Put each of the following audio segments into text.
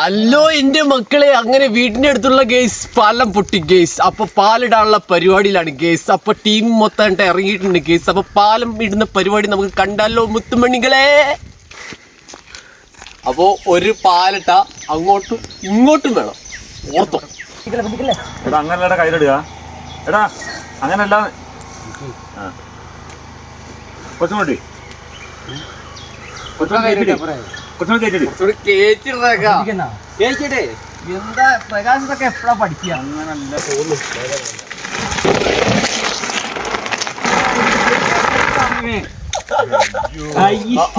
അല്ലോ എന്റെ മക്കളെ, അങ്ങനെ വീടിന്റെ അടുത്തുള്ള ഗേസ് പാലം പൊട്ടി ഗേസ്. അപ്പൊ പാലിടാനുള്ള പരിപാടിയിലാണ് ഗേസ്. അപ്പൊ ടീം മൊത്തം ഇറങ്ങിയിട്ടുണ്ട് ഗേസ്. അപ്പൊ പാലം ഇടുന്ന പരിപാടി നമുക്ക് കണ്ടാലോ മുത്തുമണികളെ. അപ്പോ ഒരു പാലിട്ട അങ്ങോട്ടും ഇങ്ങോട്ടും വേണം, ഓർത്തോ. എടാ അങ്ങനല്ല കയ്യിലിടുക, എടാ അങ്ങനല്ല. കൊച്ചുമോട്ടി എന്താ പ്രകാശത്തൊക്കെ എപ്പോഴാ പഠിക്കുക? അങ്ങനല്ല തോന്നുന്നു.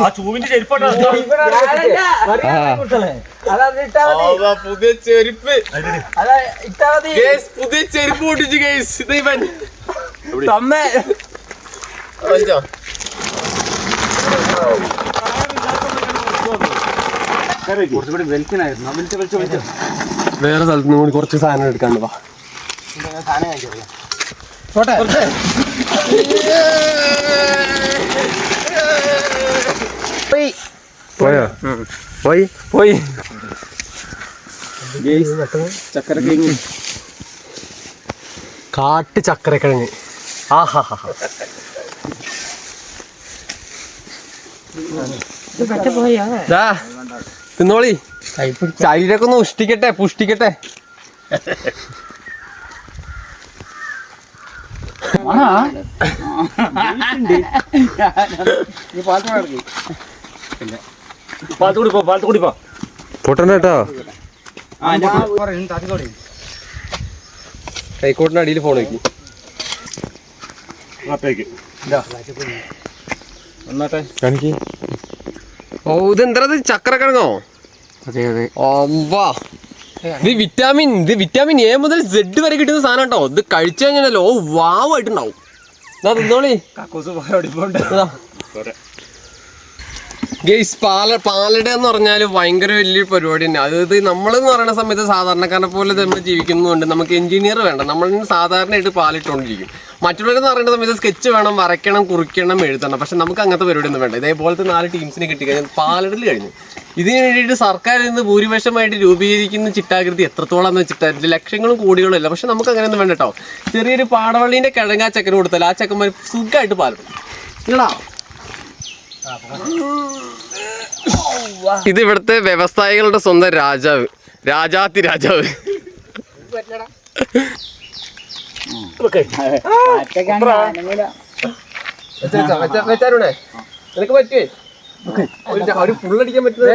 ആ ചൂവിന്റെ ചെരുപ്പാട്ടോ പുതിയ ചെരുപ്പ്, പുതിയ ചെരുപ്പ് പൊട്ടിച്ചു ഗേസ്. ഇത് ഇവൻ തമ്മേ വേറെ സ്ഥലത്ത് നിന്ന് കൂടി കുറച്ച് സാധനം എടുക്കാണ്ട് വാ. പോയി ചക്കരക്കിഴങ്ങ്, കാട്ട് ചക്കരക്കിഴങ്ങ്. ആഹാ തിന്നോളി, ശരീരമൊക്കെ ഒന്ന് പുഷ്ടിക്കട്ടെ. പൊട്ടണ്ടോ? കൈക്കോട്ടിന്റെ അടിയിൽ ഫോൺ വെക്കി. ഓ, ഇതെന്താ ചക്കരക്കിഴങ്ങോ? അതെ അതെ. ഇത് വിറ്റാമിൻ എ മുതൽ സെഡ് വരെ കിട്ടുന്ന സാധനം കേട്ടോ. ഇത് കഴിച്ചു കഴിഞ്ഞാലോ വാവായിട്ടുണ്ടാവും. തിന്നോളി ഗെയ്സ്. പാലട എന്ന് പറഞ്ഞാൽ ഭയങ്കര വലിയൊരു പരിപാടി തന്നെ. അതായത് നമ്മളെന്ന് പറയുന്ന സമയത്ത് സാധാരണക്കാരനെ പോലെ നമ്മൾ ജീവിക്കുന്നുണ്ട്. നമുക്ക് എഞ്ചിനീയർ വേണ്ട, നമ്മൾ സാധാരണയായിട്ട് പാലിട്ടുകൊണ്ടിരിക്കും. മറ്റുള്ളവരെന്ന് പറയുന്ന സമയത്ത് സ്കെച്ച് വേണം, വരയ്ക്കണം, കുറിക്കണം, എഴുതണം. പക്ഷെ നമുക്ക് അങ്ങനത്തെ പരിപാടിയൊന്നും വേണ്ട. ഇതേപോലത്തെ 4 ടീംസിനെ കിട്ടിക്കഴിഞ്ഞാൽ പാലിടൽ കഴിഞ്ഞു. ഇതിന് വേണ്ടിയിട്ട് സർക്കാരിൽ നിന്ന് ഭൂരിപക്ഷമായിട്ട് രൂപീകരിക്കുന്ന ചിട്ടാകൃതി എത്രത്തോളം എന്ന് വെച്ചിട്ട് ലക്ഷങ്ങളും കോടികളും ഇല്ല. പക്ഷെ നമുക്ക് അങ്ങനെയൊന്നും വേണ്ട കേട്ടോ. ചെറിയൊരു പാടവള്ളീൻ്റെ കിഴങ്ങ് ആ ചെക്കന് കൊടുത്താൽ ആ ചെക്കന്മാർ സുഖമായിട്ട് പാലിടും. ഇല്ലടാ, ഇത് ഇവിടുത്തെ വ്യവസായികളുടെ സ്വന്തം രാജാവ്, രാജാതി രാജാവ്. നിനക്ക് പറ്റുവേ ഒരു ഫുള്ളടിക്കാൻ പറ്റുന്ന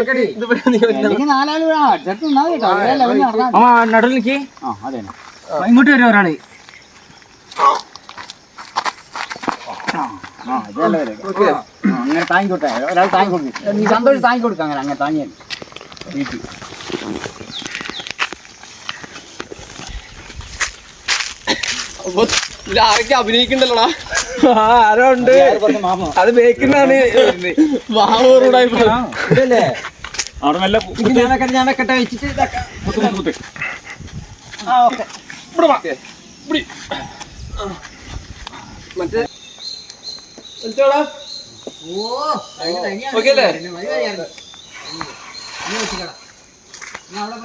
ഇങ്ങോട്ട് വരും ഒരാള്. അങ്ങനെ താങ്ങിക്കോട്ടെ, ഒരാൾ താങ്ങി കൊടുക്കും. നീ സന്തോഷം താങ്ങി കൊടുക്കാം. അങ്ങനെ താങ്ങിയാൽ വീട്ടിൽ ആരൊക്കെ അഭിനയിക്കണ്ടല്ലോടാ. ആരോ ഉണ്ട്, അത് ബേക്കുന്നതാണ്. ഞാൻ വെക്കട്ടെ വെച്ചിട്ട് മറ്റേ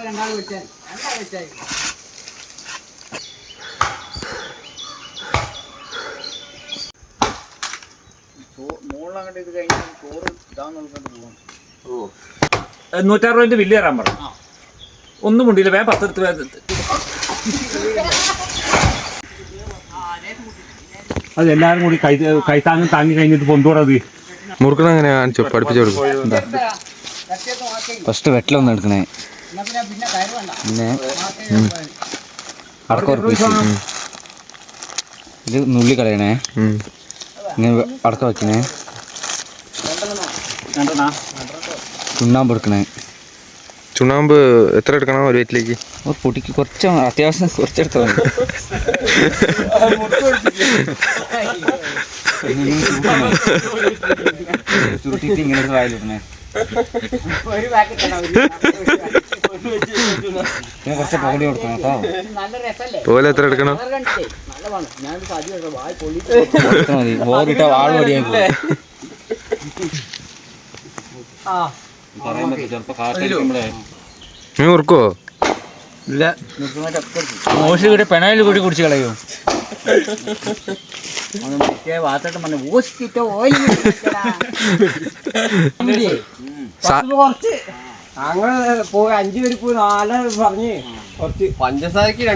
രണ്ടാൾ വെച്ചാൽ മുകളിലങ്ങോട്ട് ഇത് കഴിഞ്ഞ് ചോറ് ഇതാന്ന് നോക്കിട്ട് പോകാം. 160 ബില്ല് തരാൻ പറഞ്ഞു. ഒന്നും മുണ്ടില്ല, വേഗം 10 എടുത്ത് അത് എല്ലാവരും കൂടി താങ്ങി കഴിഞ്ഞിട്ട് പൊന്തോടത് മുറുക്കണ അങ്ങനെ കാണിച്ചു പഠിപ്പിച്ചു കൊടുക്കും. ഫസ്റ്റ് വെട്ടിലൊന്നും എടുക്കണേ, പിന്നെ ഇത് നുള്ളി കളയണേ, ഇങ്ങനെ അടക്ക വെക്കണേ, ചുണ്ണാമ്പ് എടുക്കണേ. ചുണ്ണാമ്പ് എത്ര എടുക്കണം ഒരു വീട്ടിലേക്ക്? പൊടിക്ക് കുറച്ച്, അത്യാവശ്യം കുറച്ചെടുത്താൽ മതി. ചുരുട്ടിട്ട് ഇങ്ങനെ വായിലിടണേ. കുറച്ച് പൊടി കൊടുക്കണം കേട്ടോ. പോലെ എത്ര എടുക്കണം? മതി, ഓടിട്ട വാൾ മതിയായി. നീ ഉറക്കോ? ഇല്ല, മോശം കൂടി പെണയിൽ കൂടി കുടിച്ച് കളയോ? വാത്തോട്ട് പറഞ്ഞ ഓസിറ്റ ഓയിൽ അങ്ങനെ പോയി 5 പരിപ്പ് 4 പറഞ്ഞ് കുറച്ച് പഞ്ചസാരക്ക് 2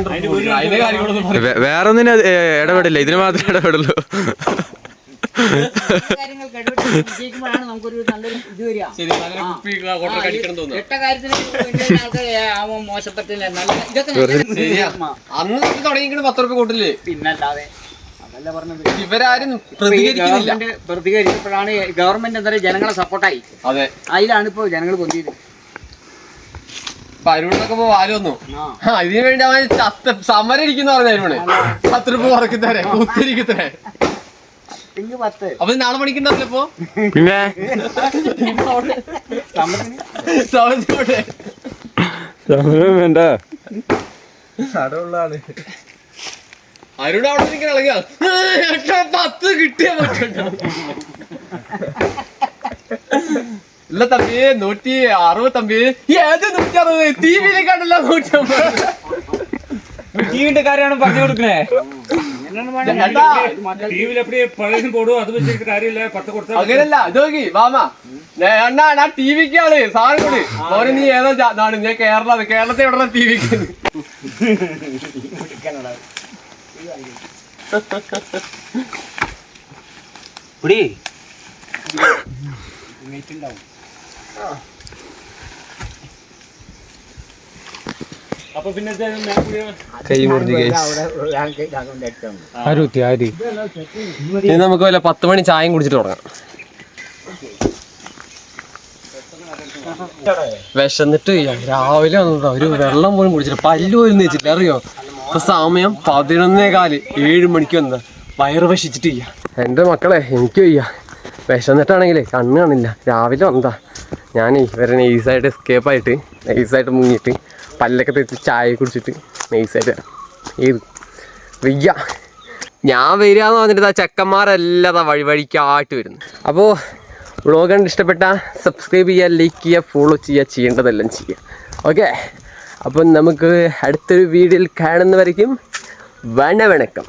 അതിന്റെ കാര്യങ്ങളൊന്നും വേറെ ഒന്നിനും ഇടപെടില്ല, ഇതിന് മാത്രമേ ഇടപെടുള്ളൂ. നമുക്കൊരു നല്ലൊരു ഇത് വരിക. മോശപ്പറ്റില്ല, അന്ന് തുടങ്ങിയിട്ട് 10 രൂപ കൂട്ടില്ലേ? പിന്നല്ലാതെ അതല്ല പറഞ്ഞത്. ഇവരാരും പ്രതികരിക്കുന്നില്ല. പ്രതികരിച്ചപ്പോഴാണ് ഗവൺമെന്റ് എന്തായാലും ജനങ്ങളെ സപ്പോർട്ടായി. അതെ, അതിലാണ് ഇപ്പൊ ജനങ്ങൾ പൊന്തിയത്. അരുണൊക്കെ ഇപ്പൊ വാല് വന്നു. ഇതിനു വേണ്ടി അവൻ സമരം ഇരിക്കുന്ന പറഞ്ഞ അരുണ് 10 രൂപ കുറയ്ക്കുന്നവരെ കുത്തിരിക്കുന്നവരെ. അപ്പൊ നാളെ പണിക്കുണ്ടാവില്ല ഇപ്പൊ? പിന്നെ വേണ്ട അരുൺ അവിടെ നിൽക്കുന്ന ഇളകിയാ 10 കിട്ടിയാ പറ്റുണ്ടോ? ഇല്ല തമ്പി, 160 തമ്പി. ഏത് 160? ടിവിയിലേക്കാണല്ലോ 150. ടിവിന്റെ കാര്യമാണ് പറഞ്ഞു കൊടുക്കണേ. അങ്ങനല്ല, ഇത് നോക്കി വാമ അണ്ണാ, ഞാൻ ടിവിക്കാണ് സാധനം കൂടി മോനെ. നീ ഏതാ നാട്? ഞാൻ കേരളത്തെ എവിടെ ടിവിക്ക്? അപ്പൊ പിന്നെ നമുക്ക് വല്ല 10 മണി ചായയും കുടിച്ചിട്ട് തുടങ്ങാം. വിശന്നിട്ട് രാവിലെ വന്നതാ, ഒരു വെള്ളം പോലും കുടിച്ചില്ല, പല്ല് പോലും തേച്ചില്ല. അറിയോ, ഇപ്പൊ സമയം 11:15, 7 മണിക്ക് വന്നതാ. വയറ് ഭക്ഷിച്ചിട്ട് ചെയ്യാ. എൻ്റെ മക്കളെ, എനിക്ക് വയ്യ. വിശന്നിട്ടാണെങ്കിലേ കണ്ണ് കാണില്ല. രാവിലെ വന്നതാ ഞാൻ. ഇവരെ നൈസായിട്ട് എസ്കേപ്പായിട്ട് നൈസായിട്ട് മുങ്ങിയിട്ട് പല്ലൊക്കെ തെച്ച് ചായ കുടിച്ചിട്ട് നൈസായിട്ട് ഏത് വയ്യ. ഞാൻ വരികയെന്ന് പറഞ്ഞിട്ട് ആ ചെക്കന്മാരെല്ലാം വഴിക്കായിട്ട് വരുന്നു. അപ്പോൾ വ്ളോഗ് കണ്ട് ഇഷ്ടപ്പെട്ട സബ്സ്ക്രൈബ് ചെയ്യുക, ലൈക്ക് ചെയ്യുക, ഫോളോ ചെയ്യുക, ചെയ്യേണ്ടതെല്ലാം ചെയ്യുക. ഓക്കെ, അപ്പം നമുക്ക് അടുത്തൊരു വീഡിയോയിൽ കാണുന്നവരേക്കും വണക്കം.